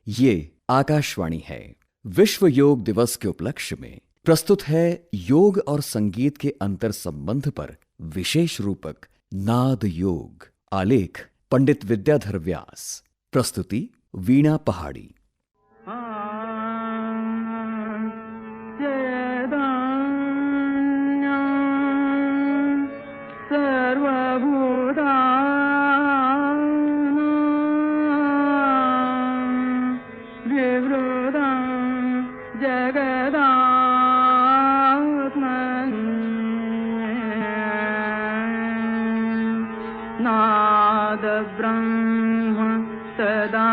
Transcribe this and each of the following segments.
ये आकाशवाणी है। विश्व योग दिवस के उपलक्ष्य में प्रस्तुत है योग और संगीत के अंतर संबंध पर विशेष रूपक नाद योग। आलेख पंडित विद्याधर व्यास। प्रस्तुति वीणा पहाड़ी। नाद ब्रह्म सदानंद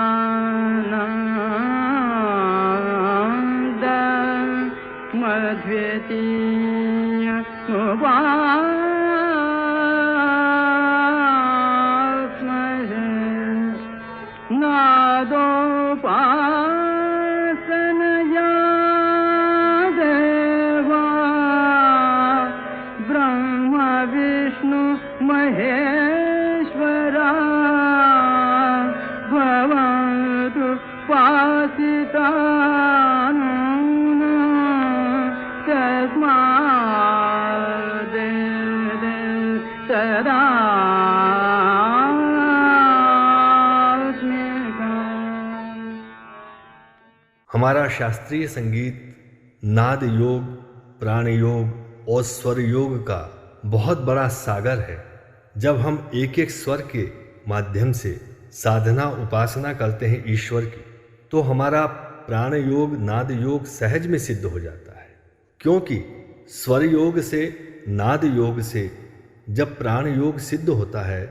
मद्वितीय नादोपासनया देवा ब्रह्म विष्णु महेश्वरा भवन्तु पासितान् तस्मात् सदा। हमारा शास्त्रीय संगीत नाद योग, प्राण योग और स्वर योग का बहुत बड़ा सागर है। जब हम एक एक स्वर के माध्यम से साधना उपासना करते हैं ईश्वर की, तो हमारा प्राण योग नाद योग सहज में सिद्ध हो जाता है। क्योंकि स्वर योग से नाद योग से जब प्राण योग सिद्ध होता है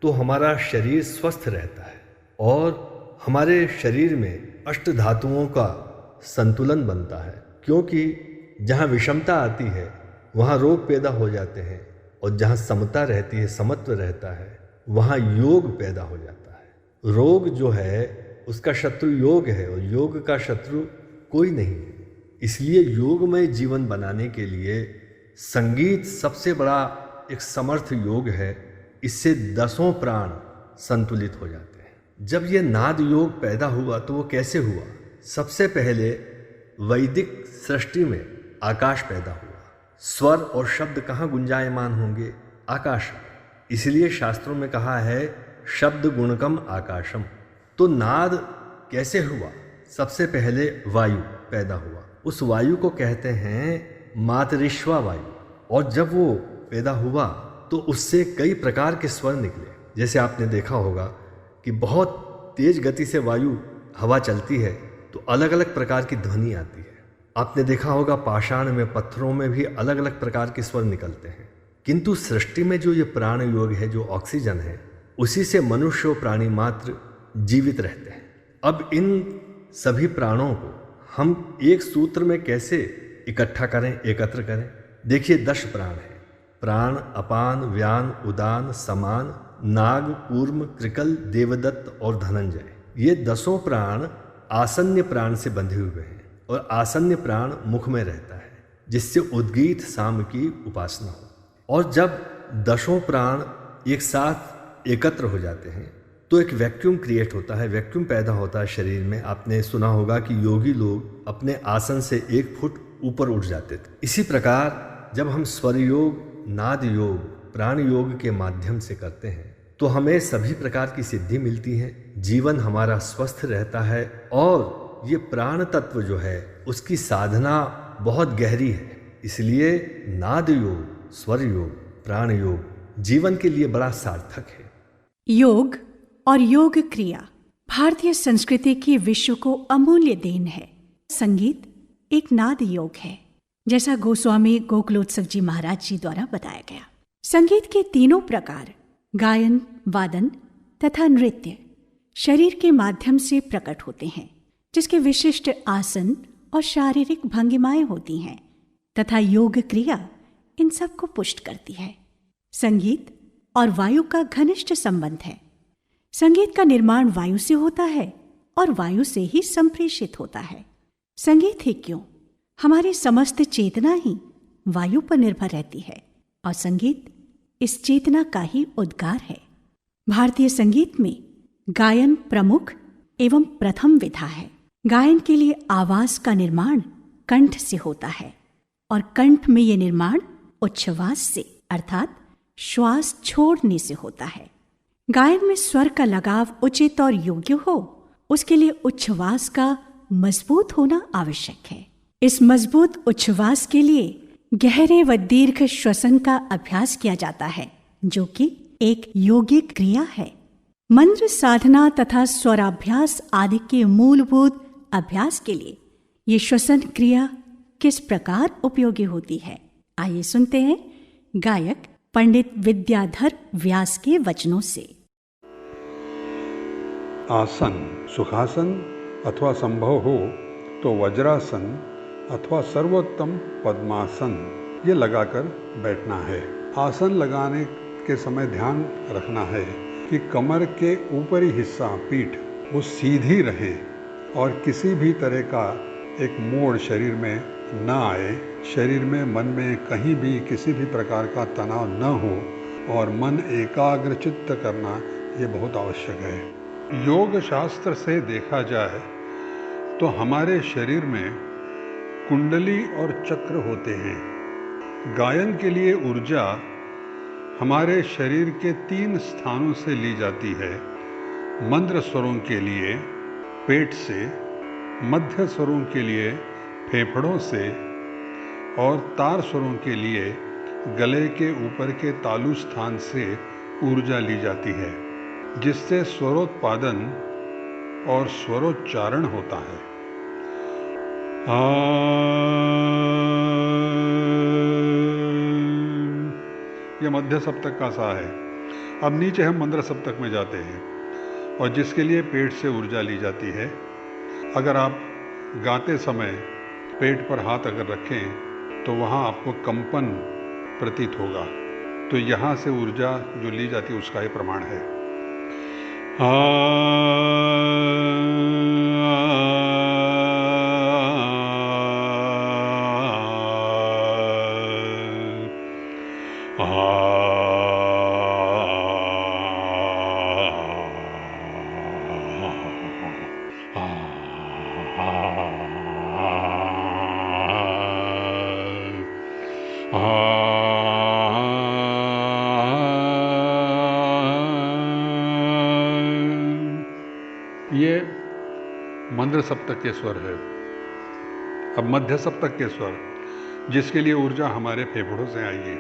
तो हमारा शरीर स्वस्थ रहता है और हमारे शरीर में अष्ट धातुओं का संतुलन बनता है। क्योंकि जहाँ विषमता आती है वहाँ रोग पैदा हो जाते हैं और जहाँ समता रहती है, समत्व रहता है, वहाँ योग पैदा हो जाता है। रोग जो है उसका शत्रु योग है और योग का शत्रु कोई नहीं है। इसलिए योगमय जीवन बनाने के लिए संगीत सबसे बड़ा एक समर्थ योग है। इससे दसों प्राण संतुलित हो जाते हैं। जब ये नाद योग पैदा हुआ तो वो कैसे हुआ? सबसे पहले वैदिक सृष्टि में आकाश पैदा हुआ। स्वर और शब्द कहाँ गुंजायमान होंगे? आकाश। इसलिए शास्त्रों में कहा है शब्द गुणकम आकाशम। तो नाद कैसे हुआ? सबसे पहले वायु पैदा हुआ। उस वायु को कहते हैं मातरिश्वा वायु। और जब वो पैदा हुआ तो उससे कई प्रकार के स्वर निकले। जैसे आपने देखा होगा कि बहुत तेज गति से वायु हवा चलती है तो अलग अलग प्रकार की ध्वनि आती है। आपने देखा होगा पाषाण में, पत्थरों में भी अलग अलग प्रकार के स्वर निकलते हैं। किंतु सृष्टि में जो ये प्राण योग है, जो ऑक्सीजन है, उसी से मनुष्य और प्राणी मात्र जीवित रहते हैं। अब इन सभी प्राणों को हम एक सूत्र में कैसे इकट्ठा करें, एकत्र करें? देखिए 10 प्राण हैं। प्राण, अपान, व्यान, उदान, समान, नाग, कूर्म, कृकल, देवदत्त और धनंजय। ये 10 प्राण आसन्य प्राण से बंधे हुए हैं और आसन्य प्राण मुख में रहता है, जिससे उद्गीत साम की उपासना हो। और जब 10 प्राण एक साथ एकत्र हो जाते हैं तो एक वैक्यूम क्रिएट होता है, वैक्यूम पैदा होता है शरीर में। आपने सुना होगा कि योगी लोग अपने आसन से 1 फुट ऊपर उठ जाते थे। इसी प्रकार जब हम स्वर योग, नाद योग, प्राण योग के माध्यम से करते हैं तो हमें सभी प्रकार की सिद्धि मिलती है। जीवन हमारा स्वस्थ रहता है और ये प्राण तत्व जो है उसकी साधना बहुत गहरी है। इसलिए नाद योग, स्वर योग, प्राण योग जीवन के लिए बड़ा सार्थक है। योग और योग क्रिया भारतीय संस्कृति की विश्व को अमूल्य देन है। संगीत एक नाद योग है, जैसा गोस्वामी गोकुलोत्सव जी महाराज जी द्वारा बताया गया। संगीत के तीनों प्रकार गायन, वादन तथा नृत्य शरीर के माध्यम से प्रकट होते हैं, जिसके विशिष्ट आसन और शारीरिक भंगिमाएं होती हैं तथा योग क्रिया इन सब को पुष्ट करती है। संगीत और वायु का घनिष्ठ संबंध है। संगीत का निर्माण वायु से होता है और वायु से ही संप्रेषित होता है। संगीत ही क्यों, हमारी समस्त चेतना ही वायु पर निर्भर रहती है और संगीत इस चेतना का ही उद्गार है। भारतीय संगीत में गायन प्रमुख एवं प्रथम विधा है। गायन के लिए आवाज का निर्माण कंठ से होता है और कंठ में ये निर्माण उच्छ्वास से अर्थात श्वास छोड़ने से होता है। गायन में स्वर का लगाव उचित और योग्य हो, उसके लिए उच्छ्वास का मजबूत होना आवश्यक है। इस मजबूत उच्छ्वास के लिए गहरे व दीर्घ श्वसन का अभ्यास किया जाता है, जो कि एक योगिक क्रिया है। मंत्र साधना तथा स्वराभ्यास आदि के मूलभूत अभ्यास के लिए ये श्वसन क्रिया किस प्रकार उपयोगी होती है, आइए सुनते हैं गायक पंडित विद्याधर व्यास के वचनों से। आसन, सुखासन अथवा संभव हो तो वज्रासन अथवा सर्वोत्तम पद्मासन ये लगाकर बैठना है। आसन लगाने के समय ध्यान रखना है कि कमर के ऊपरी हिस्सा पीठ वो सीधी रहे और किसी भी तरह का एक मोड़ शरीर में न आए। शरीर में, मन में कहीं भी किसी भी प्रकार का तनाव न हो और मन एकाग्रचित्त करना ये बहुत आवश्यक है। योग शास्त्र से देखा जाए तो हमारे शरीर में कुंडली और चक्र होते हैं। गायन के लिए ऊर्जा हमारे शरीर के 3 स्थानों से ली जाती है। मंद्र स्वरों के लिए पेट से, मध्य स्वरों के लिए फेफड़ों से और तार स्वरों के लिए गले के ऊपर के तालु स्थान से ऊर्जा ली जाती है, जिससे स्वरोत्पादन और स्वरोच्चारण होता है। यह मध्य सप्तक का सा है। अब नीचे हम मंद्र सप्तक में जाते हैं और जिसके लिए पेट से ऊर्जा ली जाती है। अगर आप गाते समय पेट पर हाथ अगर रखें तो वहाँ आपको कंपन प्रतीत होगा, तो यहाँ से ऊर्जा जो ली जाती है उसका ये प्रमाण है। ये मंद्र सप्तक के स्वर है। अब मध्य सप्तक के स्वर, जिसके लिए ऊर्जा हमारे फेफड़ों से आएगी।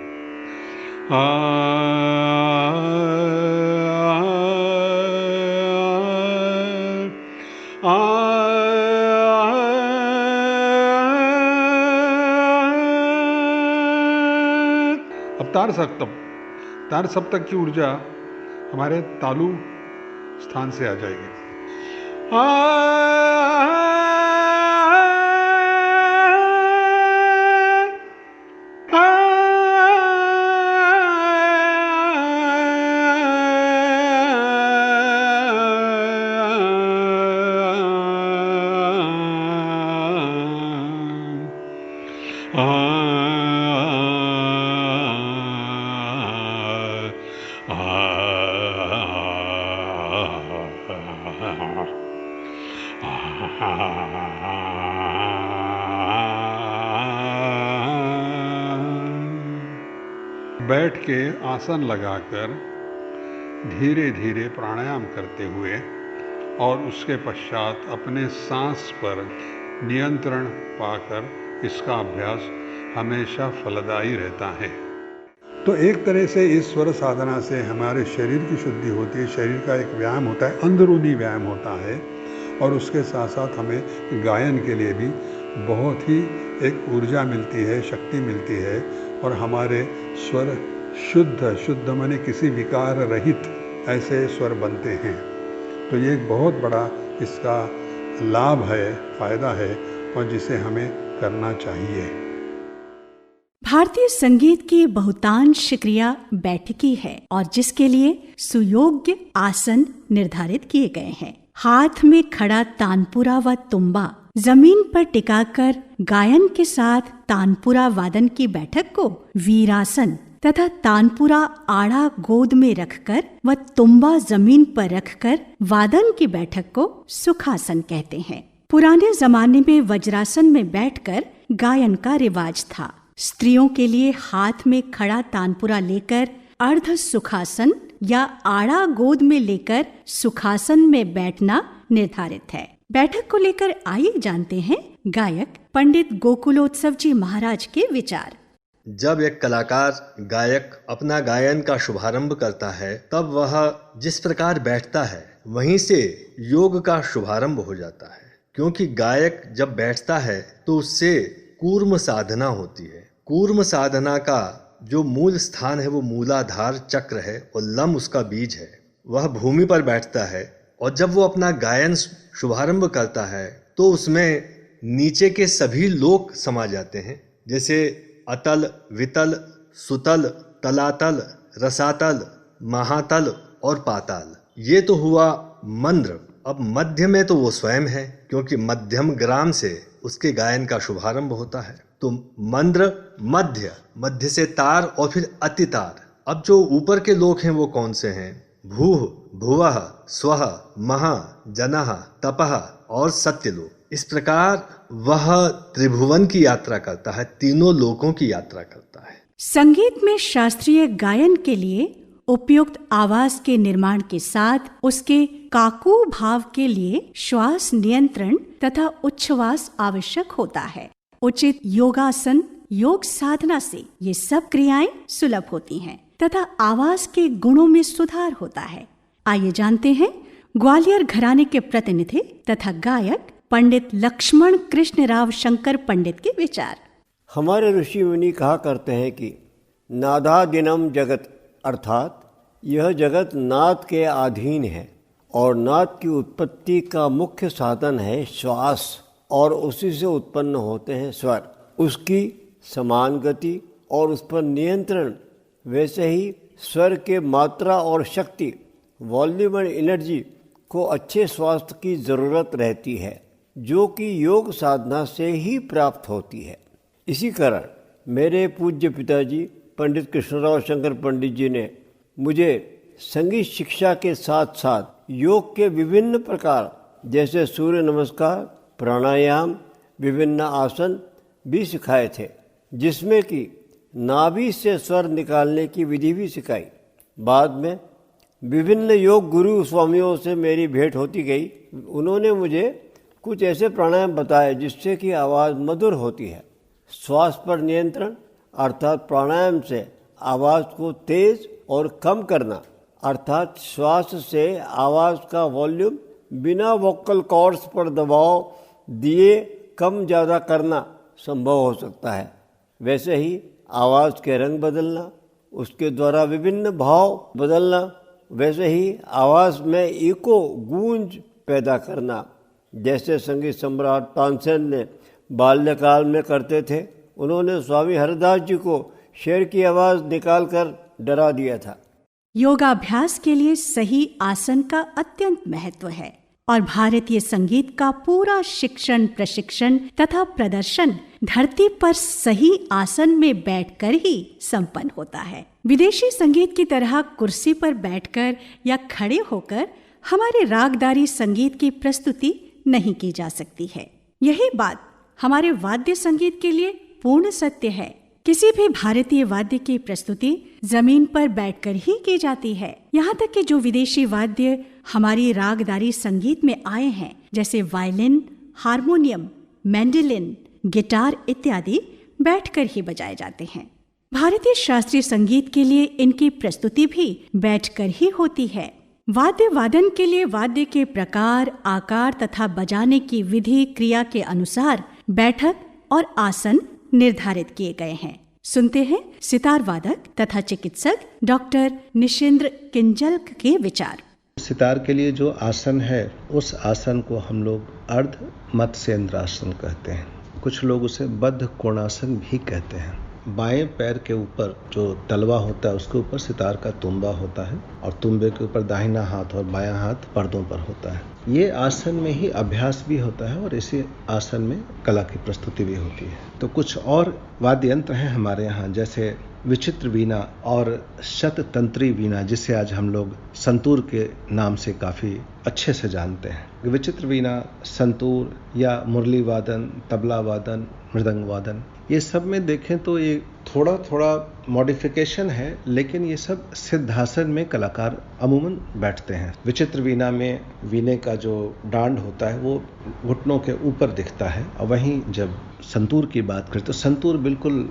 अब तार सप्तक की ऊर्जा हमारे तालु स्थान से आ जाएगी। बैठ के आसन लगाकर धीरे धीरे प्राणायाम करते हुए और उसके पश्चात अपने सांस पर नियंत्रण पाकर इसका अभ्यास हमेशा फलदायी रहता है। तो एक तरह से इस स्वर साधना से हमारे शरीर की शुद्धि होती है, शरीर का एक व्यायाम होता है, अंदरूनी व्यायाम होता है और उसके साथ साथ हमें गायन के लिए भी बहुत ही एक ऊर्जा मिलती है, शक्ति मिलती है और हमारे स्वर शुद्ध माने किसी विकार रहित ऐसे स्वर बनते हैं। तो ये एक बहुत बड़ा इसका लाभ है, फायदा है और जिसे हमें करना चाहिए। भारतीय संगीत की बहुतांश क्रिया बैठकी है और जिसके लिए सुयोग्य आसन निर्धारित किए गए हैं। हाथ में खड़ा तानपुरा व तुम्बा जमीन पर टिकाकर गायन के साथ तानपुरा वादन की बैठक को वीरासन तथा तानपुरा आड़ा गोद में रखकर व तुम्बा जमीन पर रखकर वादन की बैठक को सुखासन कहते हैं। पुराने जमाने में वज्रासन में बैठकर गायन का रिवाज था। स्त्रियों के लिए हाथ में खड़ा तानपुरा लेकर अर्ध सुखासन या आड़ा गोद में लेकर सुखासन में बैठना निर्धारित है। बैठक को लेकर आइए जानते हैं गायक पंडित गोकुलोत्सव जी महाराज के विचार। जब एक कलाकार गायक अपना गायन का शुभारंभ करता है तब वह जिस प्रकार बैठता है वहीं से योग का शुभारंभ हो जाता है, क्योंकि गायक जब बैठता है तो उससे कूर्म साधना होती है। कूर्म साधना का जो मूल स्थान है वो मूलाधार चक्र है और लम उसका बीज है। वह भूमि पर बैठता है और जब वो अपना गायन शुभारंभ करता है तो उसमें नीचे के सभी लोक समा जाते हैं, जैसे अतल, वितल, सुतल, तलातल, रसातल, महातल और पाताल। ये तो हुआ मंद्र। अब मध्य में तो वो स्वयं है, क्योंकि मध्यम ग्राम से उसके गायन का शुभारंभ होता है। तो मंद्र, मध्य, मध्य से तार और फिर अतितार। अब जो ऊपर के लोक हैं वो कौन से हैं? भूः, भुवः, स्वः, महः, जनः, तपः और सत्यलोक। इस प्रकार वह त्रिभुवन की यात्रा करता है, तीनों लोकों की यात्रा करता है। संगीत में शास्त्रीय गायन के लिए उपयुक्त आवाज के निर्माण के साथ उसके काकू भाव के लिए श्वास नियंत्रण तथा उच्छ्वास आवश्यक होता है। उचित योगासन, योग साधना से ये सब क्रियाएं सुलभ होती हैं तथा आवाज के गुणों में सुधार होता है। आइए जानते हैं ग्वालियर घराने के प्रतिनिधि तथा गायक पंडित लक्ष्मण कृष्ण राव शंकर पंडित के विचार। हमारे ऋषि मुनि कहा करते हैं कि नादादिनम जगत, अर्थात यह जगत नाद के अधीन है और नाद की उत्पत्ति का मुख्य साधन है श्वास और उसी से उत्पन्न होते हैं स्वर। उसकी समान गति और उस पर नियंत्रण, वैसे ही स्वर के मात्रा और शक्ति, वॉल्यूम एंड एनर्जी को अच्छे स्वास्थ्य की ज़रूरत रहती है, जो कि योग साधना से ही प्राप्त होती है। इसी कारण मेरे पूज्य पिताजी पंडित कृष्णराव शंकर पंडित जी ने मुझे संगीत शिक्षा के साथ साथ योग के विभिन्न प्रकार जैसे सूर्य नमस्कार, प्राणायाम, विभिन्न आसन भी सिखाए थे, जिसमें कि नाभि से स्वर निकालने की विधि भी सिखाई। बाद में विभिन्न योग गुरु स्वामियों से मेरी भेंट होती गई। उन्होंने मुझे कुछ ऐसे प्राणायाम बताए जिससे कि आवाज़ मधुर होती है। श्वास पर नियंत्रण, अर्थात प्राणायाम से आवाज़ को तेज और कम करना, अर्थात श्वास से आवाज़ का वॉल्यूम बिना वोकल कॉर्ड्स पर दबाव दिए कम ज़्यादा करना संभव हो सकता है। वैसे ही आवाज़ के रंग बदलना, उसके द्वारा विभिन्न भाव बदलना, वैसे ही आवाज़ में इको गूंज पैदा करना, जैसे संगीत सम्राट तानसेन ने बाल्यकाल में करते थे। उन्होंने स्वामी हरदास जी को शेर की आवाज़ निकालकर डरा दिया था। योगाभ्यास के लिए सही आसन का अत्यंत महत्व है और भारतीय संगीत का पूरा शिक्षण, प्रशिक्षण तथा प्रदर्शन धरती पर सही आसन में बैठकर ही संपन्न होता है। विदेशी संगीत की तरह कुर्सी पर बैठकर या खड़े होकर हमारे रागदारी संगीत की प्रस्तुति नहीं की जा सकती है। यही बात हमारे वाद्य संगीत के लिए पूर्ण सत्य है। किसी भी भारतीय वाद्य की प्रस्तुति जमीन पर बैठकर ही की जाती है। यहाँ तक कि जो विदेशी वाद्य हमारी रागदारी संगीत में आए हैं, जैसे वायलिन, हारमोनियम, मैंडोलिन, गिटार इत्यादि, बैठकर ही बजाए जाते हैं। भारतीय शास्त्रीय संगीत के लिए इनकी प्रस्तुति भी बैठकर ही होती है। वाद्य वादन के लिए वाद्य के प्रकार, आकार तथा बजाने की विधि क्रिया के अनुसार बैठक और आसन निर्धारित किए गए हैं। सुनते हैं सितार वादक तथा चिकित्सक डॉक्टर निशिंद्र किंजल के विचार। सितार के लिए जो आसन है उस आसन को हम लोग अर्ध मत्स्येंद्रासन कहते हैं। कुछ लोग उसे बद्ध कोणासन भी कहते हैं। बाएं पैर के ऊपर जो तलवा होता है उसके ऊपर सितार का तुम्बा होता है और तुम्बे के ऊपर दाहिना हाथ और बायां हाथ पर्दों पर होता है। ये आसन में ही अभ्यास भी होता है और इसी आसन में कला की प्रस्तुति भी होती है। तो कुछ और वाद्य यंत्र हैं हमारे यहाँ, जैसे विचित्र वीणा और शततंत्री वीणा, जिसे आज हम लोग संतूर के नाम से काफ़ी अच्छे से जानते हैं। विचित्र वीणा, संतूर या मुरली वादन, तबला वादन, मृदंग वादन, ये सब में देखें तो ये थोड़ा थोड़ा मॉडिफिकेशन है, लेकिन ये सब सिद्धासन में कलाकार अमूमन बैठते हैं। विचित्र वीणा में वीणे का जो डांड होता है वो घुटनों के ऊपर दिखता है, और वहीं जब संतूर की बात करें तो संतूर बिल्कुल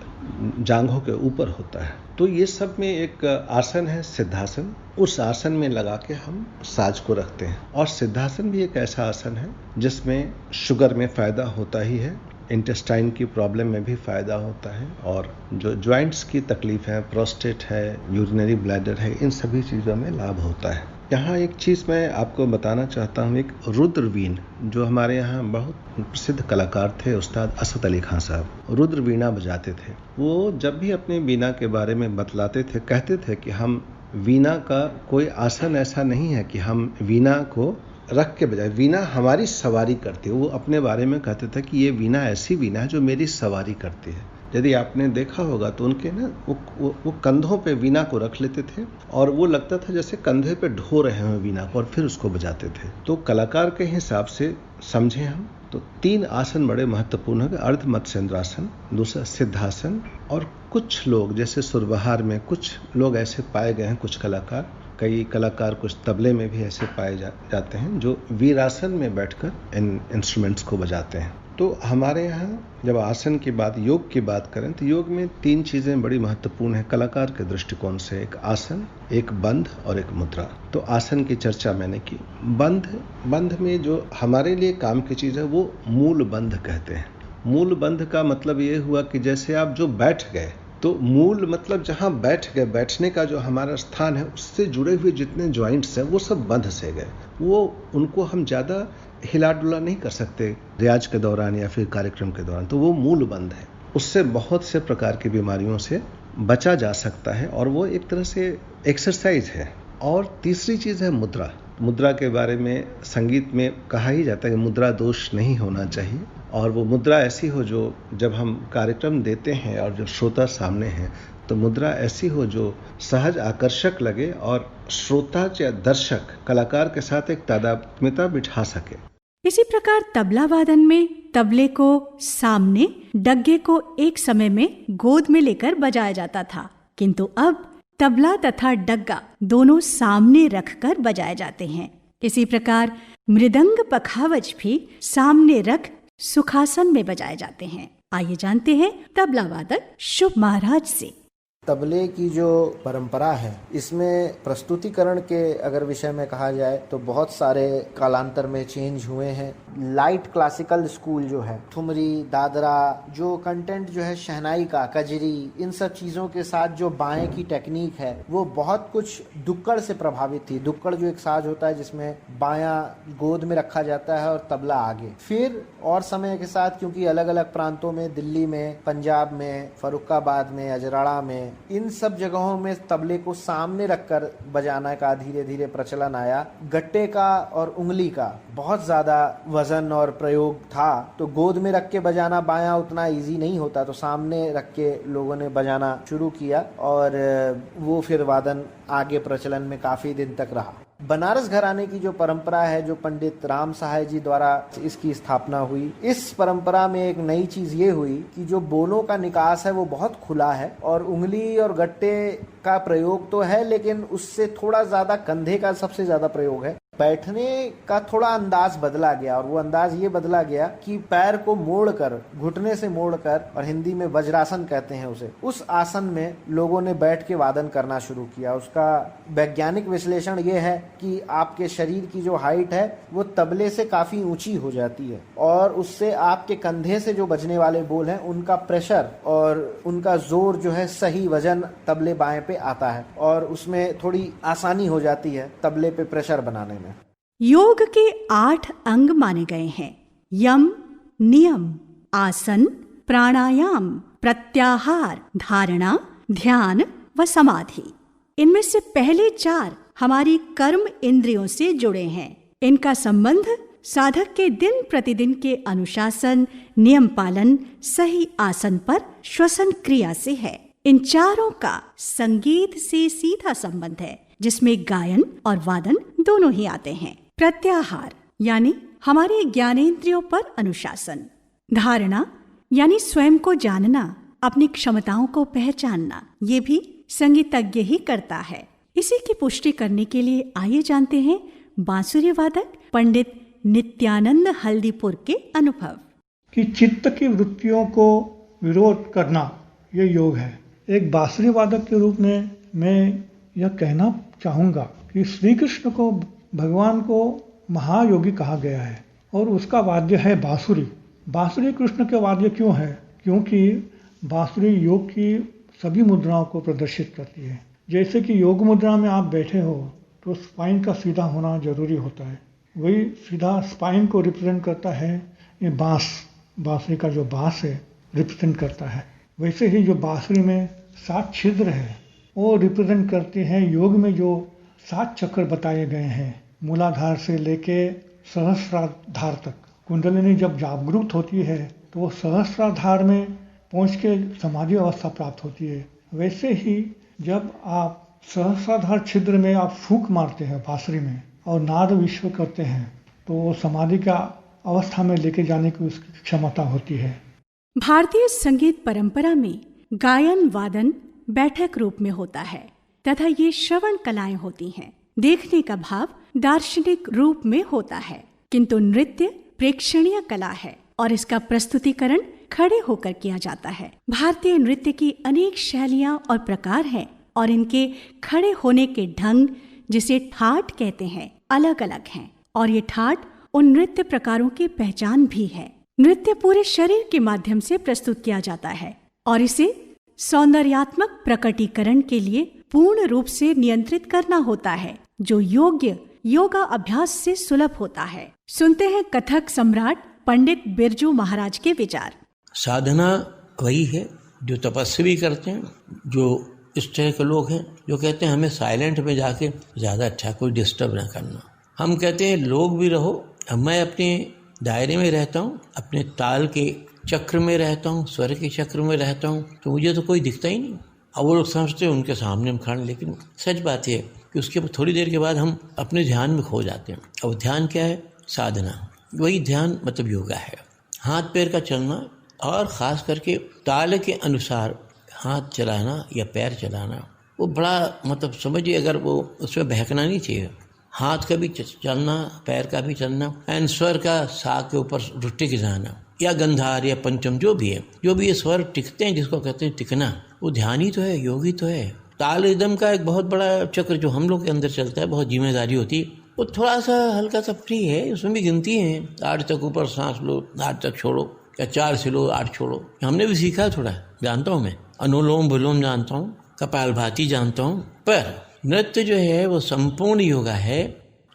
जांघों के ऊपर होता है। तो ये सब में एक आसन है सिद्धासन, उस आसन में लगा के हम साज को रखते हैं। और सिद्धासन भी एक ऐसा आसन है जिसमें शुगर में फ़ायदा होता ही है, इंटेस्टाइन की प्रॉब्लम में भी फ़ायदा होता है, और जो जॉइंट्स की तकलीफ है, प्रोस्टेट है, यूरिनरी ब्लैडर है, इन सभी चीज़ों में लाभ होता है। यहाँ एक चीज़ मैं आपको बताना चाहता हूँ, एक रुद्रवीण जो हमारे यहाँ बहुत प्रसिद्ध कलाकार थे, उस्ताद असद अली खान साहब रुद्र वीणा बजाते थे। वो जब भी अपने वीणा के बारे में बतलाते थे, कहते थे कि हम वीणा का कोई आसन ऐसा नहीं है कि हम वीणा को रख के बजाय, वीणा हमारी सवारी करती है। वो अपने बारे में कहते थे कि ये वीणा ऐसी वीणा है जो मेरी सवारी करती है। यदि आपने देखा होगा तो उनके ना वो कंधों पे वीणा को रख लेते थे, और वो लगता था जैसे कंधे पे ढो रहे हैं वीणा को, और फिर उसको बजाते थे। तो कलाकार के हिसाब से समझें हम तो 3 आसन बड़े महत्वपूर्ण हैं, अर्ध मत्स्येंद्रासन, दूसरा सिद्धासन, और कुछ लोग जैसे सुरबहार में कुछ लोग ऐसे पाए गए हैं, कुछ कलाकार, कई कलाकार कुछ तबले में भी ऐसे पाए जाते हैं जो वीरासन में बैठकर इन इंस्ट्रूमेंट्स को बजाते हैं। तो हमारे यहाँ जब आसन की बात, योग की बात करें तो योग में 3 चीज़ें बड़ी महत्वपूर्ण हैं कलाकार के दृष्टिकोण से, एक आसन, एक बंध और एक मुद्रा। तो आसन की चर्चा मैंने की। बंध में जो हमारे लिए काम की चीज़ है वो मूल बंध कहते हैं। मूल बंध का मतलब ये हुआ कि जैसे आप जो बैठ गए, तो मूल मतलब जहाँ बैठ गए, बैठने का जो हमारा स्थान है उससे जुड़े हुए जितने जॉइंट्स हैं वो सब बंध से गए। वो उनको हम ज़्यादा हिला डुला नहीं कर सकते रियाज के दौरान या फिर कार्यक्रम के दौरान, तो वो मूल बंध है। उससे बहुत से प्रकार की बीमारियों से बचा जा सकता है, और वो एक तरह से एक्सरसाइज है। और तीसरी चीज़ है मुद्रा। मुद्रा के बारे में संगीत में कहा ही जाता है कि मुद्रा दोष नहीं होना चाहिए, और वो मुद्रा ऐसी हो जो जब हम कार्यक्रम देते हैं और जब श्रोता सामने हैं तो मुद्रा ऐसी हो जो सहज आकर्षक लगे, और श्रोता या दर्शक कलाकार के साथ एक तादात्म्यता बिठा सके। इसी प्रकार तबला वादन में तबले को सामने, डग्गे को एक समय में गोद में लेकर बजाया जाता था, किंतु अब तबला तथा डग्गा दोनों सामने रखकर बजाए जाते हैं। इसी प्रकार मृदंग पखावज भी सामने रख सुखासन में बजाए जाते हैं। आइए जानते हैं तबला वादक शुभ महाराज से। तबले की जो परंपरा है, इसमें प्रस्तुतिकरण के अगर विषय में कहा जाए तो बहुत सारे कालांतर में चेंज हुए हैं। लाइट क्लासिकल स्कूल जो है, ठुमरी, दादरा, जो कंटेंट जो है शहनाई का, कजरी, इन सब चीज़ों के साथ जो बाएं की टेक्निक है वो बहुत कुछ दुक्कड़ से प्रभावित थी। दुक्कड़ जो एक साज होता है जिसमें बायां गोद में रखा जाता है और तबला आगे। फिर और समय के साथ क्योंकि अलग अलग प्रांतों में, दिल्ली में, पंजाब में, फर्रुखाबाद में, अजराड़ा में, इन सब जगहों में तबले को सामने रखकर बजाना का धीरे धीरे प्रचलन आया। गट्टे का और उंगली का बहुत ज्यादा वजन और प्रयोग था, तो गोद में रख के बजाना बायां उतना इजी नहीं होता, तो सामने रख के लोगों ने बजाना शुरू किया, और वो फिर वादन आगे प्रचलन में काफी दिन तक रहा। बनारस घराने की जो परंपरा है, जो पंडित राम सहाय जी द्वारा इसकी स्थापना हुई, इस परंपरा में एक नई चीज ये हुई कि जो बोलों का निकास है वो बहुत खुला है, और उंगली और गट्टे का प्रयोग तो है लेकिन उससे थोड़ा ज्यादा कंधे का सबसे ज्यादा प्रयोग है। बैठने का थोड़ा अंदाज बदला गया, और वो अंदाज ये बदला गया कि पैर को मोड़कर, घुटने से मोड़कर, और हिंदी में वज्रासन कहते हैं उसे, उस आसन में लोगों ने बैठ के वादन करना शुरू किया। उसका वैज्ञानिक विश्लेषण ये है कि आपके शरीर की जो हाइट है वो तबले से काफी ऊंची हो जाती है, और उससे आपके कंधे से जो बजने वाले बोल हैं उनका प्रेशर और उनका जोर जो है सही वजन तबले बाएं पे आता है, और उसमें थोड़ी आसानी हो जाती है तबले पे प्रेशर बनाने में। योग के 8 अंग माने गए हैं: यम, नियम, आसन, प्राणायाम, प्रत्याहार, धारणा, ध्यान व समाधि। इनमें से पहले 4 हमारी कर्म इंद्रियों से जुड़े हैं। इनका संबंध साधक के दिन प्रतिदिन के अनुशासन, नियम पालन, सही आसन पर श्वसन क्रिया से है। इन चारों का संगीत से सीधा संबंध है, जिसमें गायन और वादन दोनों ही आते हैं। प्रत्याहार यानी हमारे ज्ञानेंद्रियों पर अनुशासन, धारणा यानी स्वयं को जानना, अपनी क्षमताओं को पहचानना, ये भी संगीतज्ञ ही करता है। इसी की पुष्टि करने के लिए आइए जानते हैं बांसुरी वादक पंडित नित्यानंद हल्दीपुर के अनुभव। कि चित्त की वृत्तियों को विरोध करना ये योग है। एक बांसुरी वादक के रूप में मैं यह कहना चाहूँगा कि श्री कृष्ण को, भगवान को महायोगी कहा गया है और उसका वाद्य है बांसुरी। बांसुरी कृष्ण के वाद्य क्यों है? क्योंकि बांसुरी योग की सभी मुद्राओं को प्रदर्शित करती है। जैसे कि योग मुद्रा में आप बैठे हो तो स्पाइन का सीधा होना जरूरी होता है, वही सीधा स्पाइन को रिप्रेजेंट करता है ये बांसुरी का जो बांस है रिप्रेजेंट करता है। वैसे ही जो बांसुरी में 7 छिद्र है वो रिप्रेजेंट करते हैं योग में जो 7 चक्र बताए गए हैं, मूलाधार से लेके सहस्राधार तक। कुंडलिनी जब जागरूक होती है तो वो सहस्राधार में पहुँच के समाधि अवस्था प्राप्त होती है। वैसे ही जब आप सहस्राधार छिद्र में आप फूंक मारते हैं बांसुरी में और नाद विश्व करते हैं तो वो समाधि का अवस्था में लेके जाने की उसकी क्षमता होती है। भारतीय संगीत परंपरा में गायन वादन बैठक रूप में होता है तथा ये श्रवण कलाएं होती हैं। देखने का भाव दार्शनिक रूप में होता है, किंतु नृत्य प्रेक्षणीय कला है और इसका प्रस्तुतिकरण खड़े होकर किया जाता है। भारतीय नृत्य की अनेक शैलियां और प्रकार हैं और इनके खड़े होने के ढंग, जिसे ठाट कहते हैं, अलग अलग हैं और ये ठाट उन नृत्य प्रकारों की पहचान भी है। नृत्य पूरे शरीर के माध्यम से प्रस्तुत किया जाता है और इसे सौंदर्यात्मक प्रकटीकरण के लिए पूर्ण रूप से नियंत्रित करना होता है, जो योग्य योगा अभ्यास से सुलभ होता है। सुनते हैं कथक सम्राट पंडित बिरजू महाराज के विचार। साधना वही है जो तपस्वी करते हैं, जो इस तरह के लोग हैं जो कहते हैं हमें साइलेंट में जाके ज़्यादा अच्छा, कोई डिस्टर्ब ना करना। हम कहते हैं लोग भी रहो, मैं अपने दायरे में रहता हूँ, अपने ताल के चक्र में रहता हूँ, स्वर के चक्र में रहता हूँ, तो मुझे तो कोई दिखता ही नहीं। अब वो लोग समझते हैं उनके सामने हम खड़े, लेकिन सच बात है कि उसके थोड़ी देर के बाद हम अपने ध्यान में खो जाते हैं। अब ध्यान क्या है? साधना। वही ध्यान मतलब योगा है। हाथ पैर का चलना और ख़ास करके ताल के अनुसार हाथ चलाना या पैर चलाना, वो बड़ा मतलब समझिए, अगर वो उसमें बहकना नहीं चाहिए। हाथ का भी चलना, पैर का भी चलना, एंड स्वर का सा के ऊपर टिक जाना या गंधार या पंचम, जो भी है, जो भी ये स्वर टिकते हैं, जिसको कहते हैं टिकना, वो ध्यान ही तो है, योगी तो है। ताल रिदम का एक बहुत बड़ा चक्र जो हम लोग के अंदर चलता है, बहुत जिम्मेदारी होती है, वो थोड़ा सा हल्का सा फ्री है, उसमें भी गिनती है। 8 तक ऊपर सांस लो, 8 तक छोड़ो, या 4 से लो 8 छोड़ो। हमने भी सीखा, थोड़ा जानता हूँ मैं, अनुलोम विलोम जानता हूँ, कपालभाति जानता हूँ। पर नृत्य जो है वो संपूर्ण योगा है,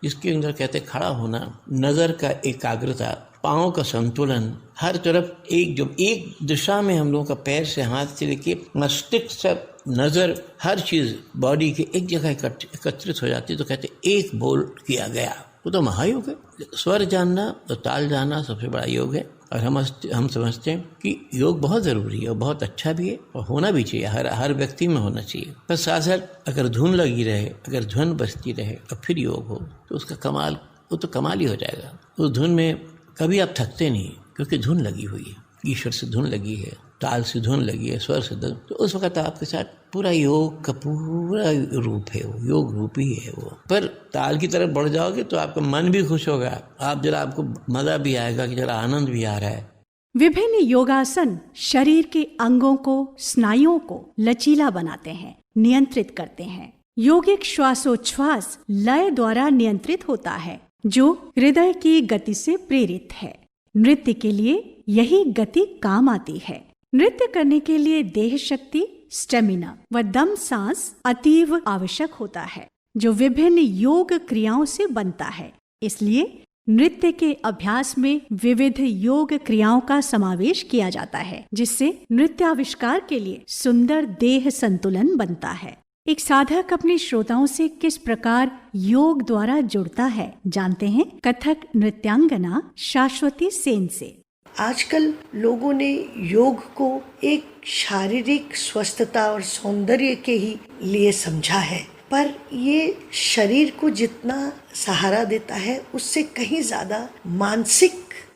जिसके अंदर कहते खड़ा होना, नज़र का एकाग्रता, पाँव का संतुलन, हर तरफ एक दिशा में हम लोगों का पैर से हाथ से लेके मस्तिष्क से नज़र, हर चीज़ बॉडी के एक जगह एकत्रित हो जाती है, तो कहते एक बोल किया गया, वो तो महायोग है। स्वर जानना तो ताल जानना सबसे बड़ा योग है। और हम समझते हैं कि योग बहुत ज़रूरी है और बहुत अच्छा भी है और होना भी चाहिए, हर व्यक्ति में होना चाहिए। पर साथ साथ अगर धुन लगी रहे, अगर धुन बजती रहे और फिर योग हो तो उसका कमाल, वो तो कमाल ही हो जाएगा। उस धुन में कभी आप थकते नहीं, क्योंकि धुन लगी हुई है, ईश्वर से धुन लगी है, ताल से धुन लगी है, स्वर से धुन, तो उस वक्त आपके साथ पूरा योग का पूरा रूप है, वो योग रूप ही है वो। पर ताल की तरफ बढ़ जाओगे तो आपका मन भी खुश होगा, आपको मजा भी आएगा कि जरा आनंद भी आ रहा है। विभिन्न योगासन शरीर के अंगों को, स्नायुओं को लचीला बनाते हैं, नियंत्रित करते हैं। योगिक श्वासोच्छ्वास लय द्वारा नियंत्रित होता है, जो हृदय की गति से प्रेरित है। नृत्य के लिए यही गति काम आती है। नृत्य करने के लिए देह शक्ति, स्टेमिना व दम सांस अतीव आवश्यक होता है, जो विभिन्न योग क्रियाओं से बनता है। इसलिए नृत्य के अभ्यास में विविध योग क्रियाओं का समावेश किया जाता है, जिससे नृत्याविष्कार के लिए सुंदर देह संतुलन बनता है। एक साधक अपने श्रोताओं से किस प्रकार योग द्वारा जुड़ता है, जानते हैं कथक नृत्यांगना शाश्वती सेन से। आजकल लोगों ने योग को एक शारीरिक स्वस्थता और सौंदर्य के ही लिए समझा है, पर ये शरीर को जितना सहारा देता है उससे कहीं ज़्यादा मानसिक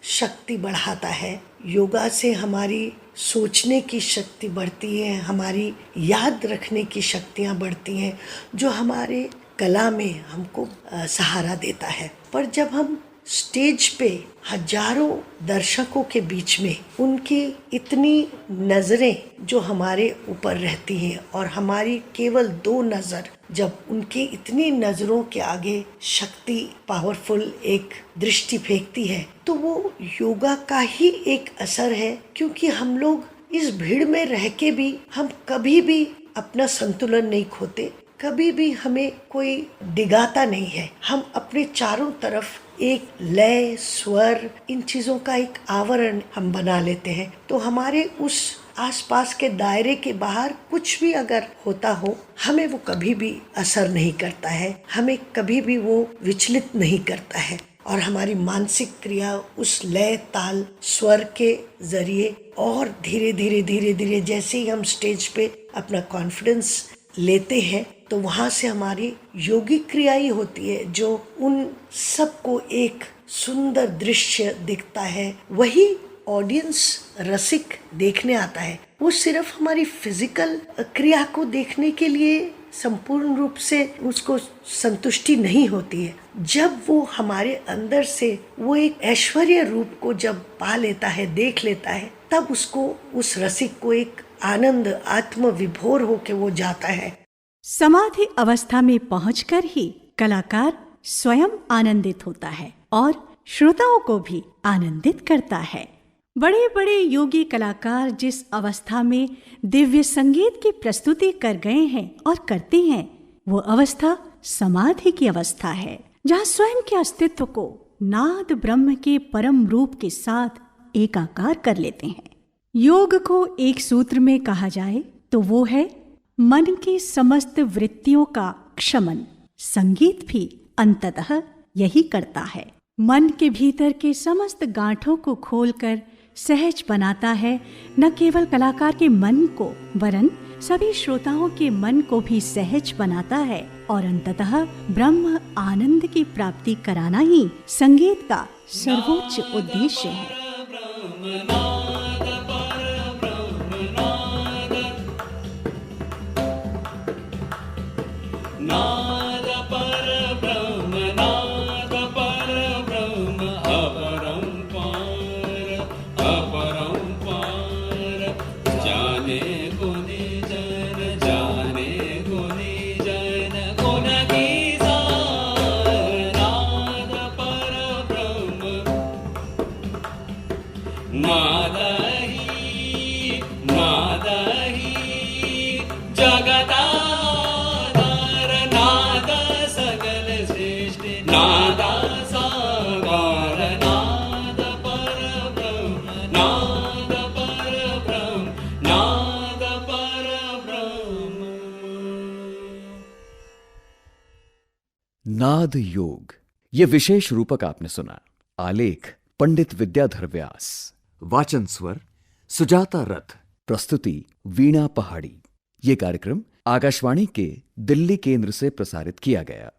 शक्ति बढ़ाता है। योगा से हमारी सोचने की शक्ति बढ़ती है, हमारी याद रखने की शक्तियाँ बढ़ती हैं, जो हमारे कला में हमको सहारा देता है। पर जब हम स्टेज पे हजारों दर्शकों के बीच में उनकी इतनी नज़रें जो हमारे ऊपर रहती हैं और हमारी केवल 2 नज़र जब उनके इतनी नज़रों के आगे शक्ति पावरफुल एक दृष्टि फेंकती है, तो वो योगा का ही एक असर है। क्योंकि हम लोग इस भीड़ में रह के भी हम कभी भी अपना संतुलन नहीं खोते, कभी भी हमें कोई डिगाता नहीं है। हम अपने चारों तरफ एक लय, स्वर, इन चीज़ों का एक आवरण हम बना लेते हैं, तो हमारे उस आसपास के दायरे के बाहर कुछ भी अगर होता हो, हमें वो कभी भी असर नहीं करता है, हमें कभी भी वो विचलित नहीं करता है। और हमारी मानसिक क्रिया उस लय, ताल, स्वर के जरिए और धीरे धीरे धीरे धीरे जैसे ही हम स्टेज पे अपना कॉन्फिडेंस लेते हैं, तो वहाँ से हमारी योगिक क्रिया ही होती है जो उन सबको एक सुंदर दृश्य दिखता है। वही ऑडियंस रसिक देखने आता है, वो सिर्फ हमारी फिजिकल क्रिया को देखने के लिए संपूर्ण रूप से उसको संतुष्टि नहीं होती है। जब वो हमारे अंदर से वो एक ऐश्वर्य रूप को जब पा लेता है, देख लेता है, तब उसको, उस रसिक को एक आनंद, आत्म विभोर होके वो जाता है। समाधि अवस्था में पहुंचकर ही कलाकार स्वयं आनंदित होता है और श्रोताओं को भी आनंदित करता है। बड़े बड़े योगी कलाकार जिस अवस्था में दिव्य संगीत की प्रस्तुति कर गए हैं और करते हैं, वो अवस्था समाधि की अवस्था है, जहाँ स्वयं के अस्तित्व को नाद ब्रह्म के परम रूप के साथ एकाकार कर लेते हैं। योग को एक सूत्र में कहा जाए तो वो है मन की समस्त वृत्तियों का क्षमन। संगीत भी अंततः यही करता है, मन के भीतर के समस्त गांठों को खोलकर सहज बनाता है। न केवल कलाकार के मन को, वरन सभी श्रोताओं के मन को भी सहज बनाता है और अंततः ब्रह्म आनंद की प्राप्ति कराना ही संगीत का सर्वोच्च उद्देश्य है। नाद पर ब्रह्म, नाद पर ब्रह्म, अपरंपार, अपरंपार, जाने गुनी जन, जाने गुनी जन, गुण की सार। नाद पर ब्रह्म, नाद ही, नाद ही जगता नाद योग, ये विशेष रूपक आपने सुना। आलेख पंडित विद्याधर व्यास, वाचन स्वर सुजाता रथ, प्रस्तुति वीणा पहाड़ी। ये कार्यक्रम आकाशवाणी के दिल्ली केंद्र से प्रसारित किया गया।